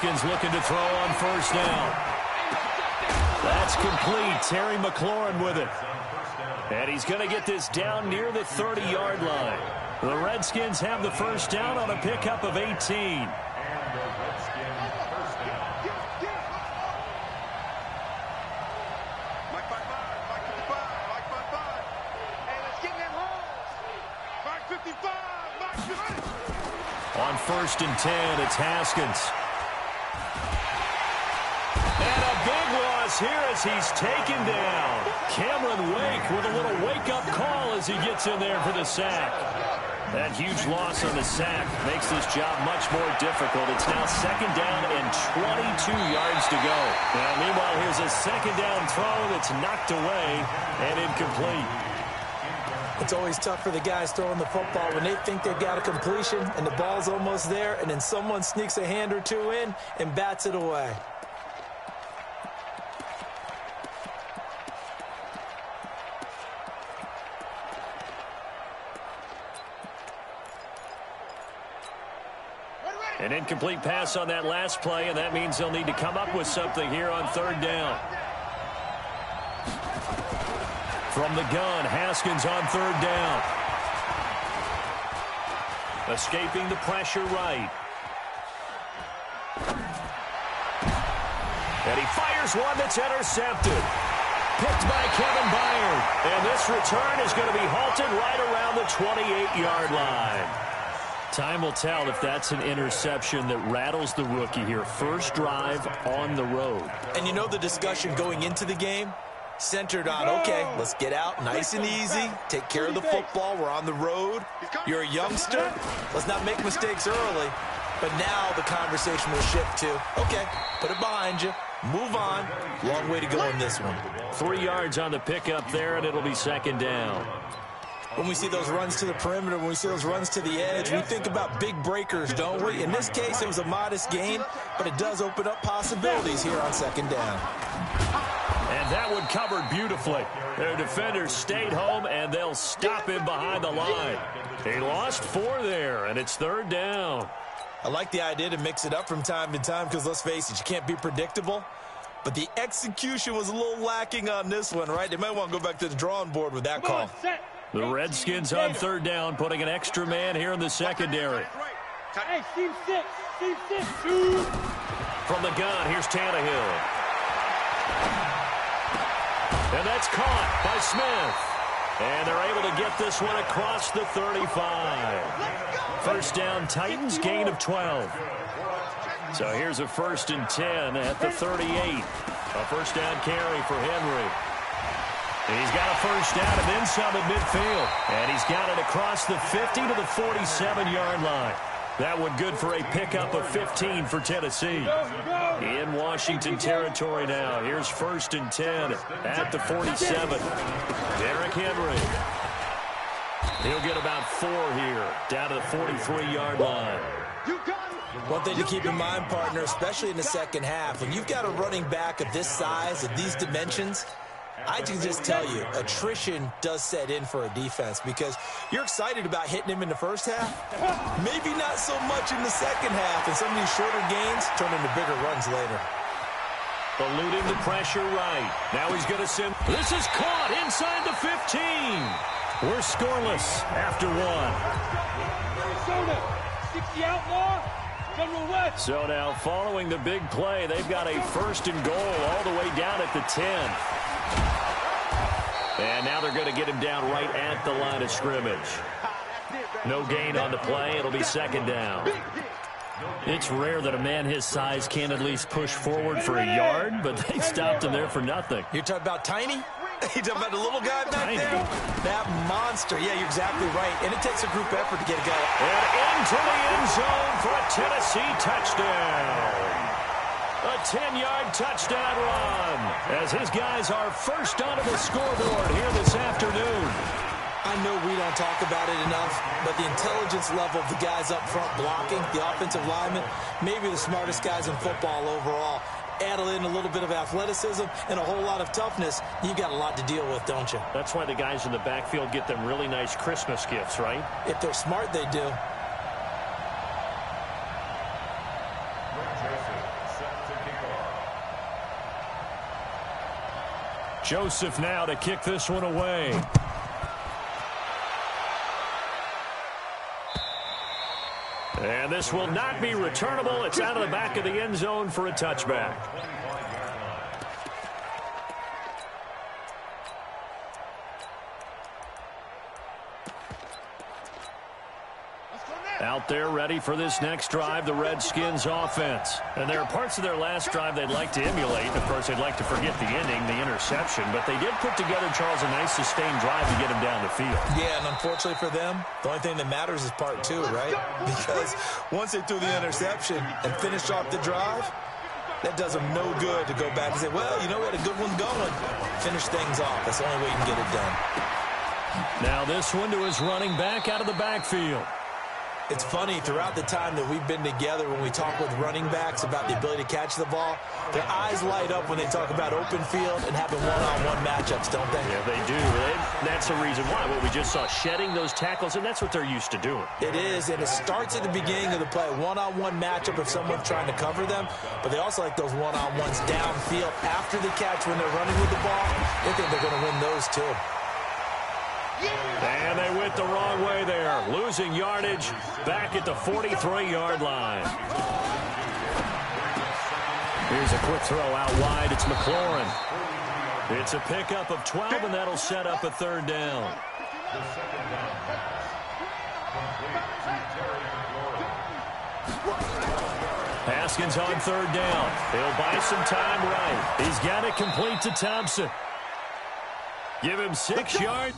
Redskins looking to throw on first down. That's complete. Terry McLaurin with it. And he's going to get this down near the 30-yard line. The Redskins have the first down on a pickup of 18. On first and 10, it's Haskins. And a big loss here as he's taken down. Cameron Wake with a little wake-up call as he gets in there for the sack. That huge loss on the sack makes this job much more difficult. It's now second down and 22 yards to go. Now, meanwhile, here's a second down throw that's knocked away and incomplete. It's always tough for the guys throwing the football when they think they've got a completion and the ball's almost there, and then someone sneaks a hand or two in and bats it away. An incomplete pass on that last play, and that means they'll need to come up with something here on third down. From the gun, Haskins on third down. Escaping the pressure right. And he fires one that's intercepted. Picked by Kevin Byard. And this return is going to be halted right around the 28-yard line. Time will tell if that's an interception that rattles the rookie here. First drive on the road. And you know the discussion going into the game? Centered on, okay, let's get out nice and easy, take care of the football, we're on the road, you're a youngster, let's not make mistakes early. But now the conversation will shift to, okay, put it behind you, move on, long way to go in this one. 3 yards on the pickup there, and it'll be second down. When we see those runs to the perimeter, when we see those runs to the edge, we think about big breakers, don't we? In this case, it was a modest gain, but it does open up possibilities here on second down. And that one covered beautifully. Their defenders stayed home, and they'll stop him behind the line. He lost 4 there, and it's third down. I like the idea to mix it up from time to time because, let's face it, you can't be predictable. But the execution was a little lacking on this one, right? They might want to go back to the drawing board with that call. The Redskins on third down, putting an extra man here in the secondary. Hey, team 6, team 6, 2. From the gun, here's Tannehill. And that's caught by Smith. And they're able to get this one across the 35. First down, Titans, gain of 12. So here's a first and 10 at the 38. A first down carry for Henry. He's got a first down and then some at midfield. And he's got it across the 50 to the 47-yard line. That one good for a pickup of 15 for Tennessee. In Washington territory now. Here's first and 10 at the 47. Derrick Henry. He'll get about 4 here, down to the 43-yard line. One thing to keep in mind, partner, especially in the second half, when you've got a running back of this size, of these dimensions, I can just tell you, attrition does set in for a defense because you're excited about hitting him in the first half. Maybe not so much in the second half, and some of these shorter gains turn into bigger runs later. Eluding the pressure right. Now he's going to send. This is caught inside the 15. We're scoreless after 1. Arizona, 60 outlaw, General West. So now following the big play, they've got a first and goal all the way down at the 10. And now they're going to get him down right at the line of scrimmage. No gain on the play. It'll be second down. It's rare that a man his size can at least push forward for a yard, but they stopped him there for nothing. You're talking about Tiny? You're talking about the little guy back there? That monster. Yeah, you're exactly right. And it takes a group effort to get it going. And into the end zone for a Tennessee touchdown. A 10-yard touchdown run as his guys are first onto the scoreboard here this afternoon. I know we don't talk about it enough, but the intelligence level of the guys up front blocking, the offensive linemen, maybe the smartest guys in football overall. Add in a little bit of athleticism and a whole lot of toughness, you've got a lot to deal with, don't you? That's why the guys in the backfield get them really nice Christmas gifts, right? If they're smart, they do. Joseph now to kick this one away. And this will not be returnable. It's out of the back of the end zone for a touchback. Out there ready for this next drive, the Redskins offense. And there are parts of their last drive they'd like to emulate. Of course, they'd like to forget the ending, the interception. But they did put together, Charles, a nice sustained drive to get him down the field. Yeah, and unfortunately for them, the only thing that matters is part two, right? Because once they threw the interception and finished off the drive, that does them no good to go back and say, well, you know, we had a good one going. Finish things off. That's the only way you can get it done. Now this one to his running back out of the backfield. It's funny, throughout the time that we've been together, when we talk with running backs about the ability to catch the ball, their eyes light up when they talk about open field and having one-on-one matchups, don't they? Yeah, they do. That's the reason why. What we just saw, shedding those tackles, and that's what they're used to doing. It is, and it starts at the beginning of the play, one-on-one matchup if someone's trying to cover them, but they also like those one-on-ones downfield after the catch when they're running with the ball. They think they're going to win those too. And they went the wrong way there, losing yardage back at the 43-yard line. Here's a quick throw out wide. It's McLaurin. It's a pickup of 12, and that'll set up a third down. Haskins on third down. He'll buy some time right. He's got it complete to Thompson. Give him 6 yards.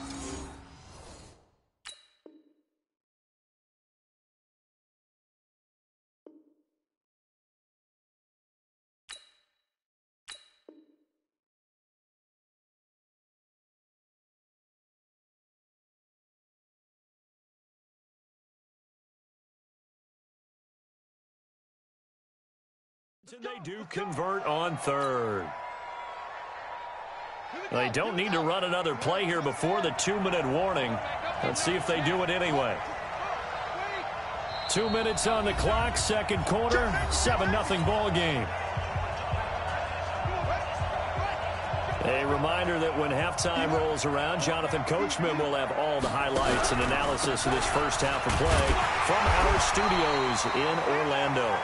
And they do convert on third. They don't need to run another play here before the 2-minute warning. Let's see if they do it anyway. 2 minutes on the clock, second quarter, 7-0 ball game. A reminder that when halftime rolls around, Jonathan Coachman will have all the highlights and analysis of this first half of play from our studios in Orlando.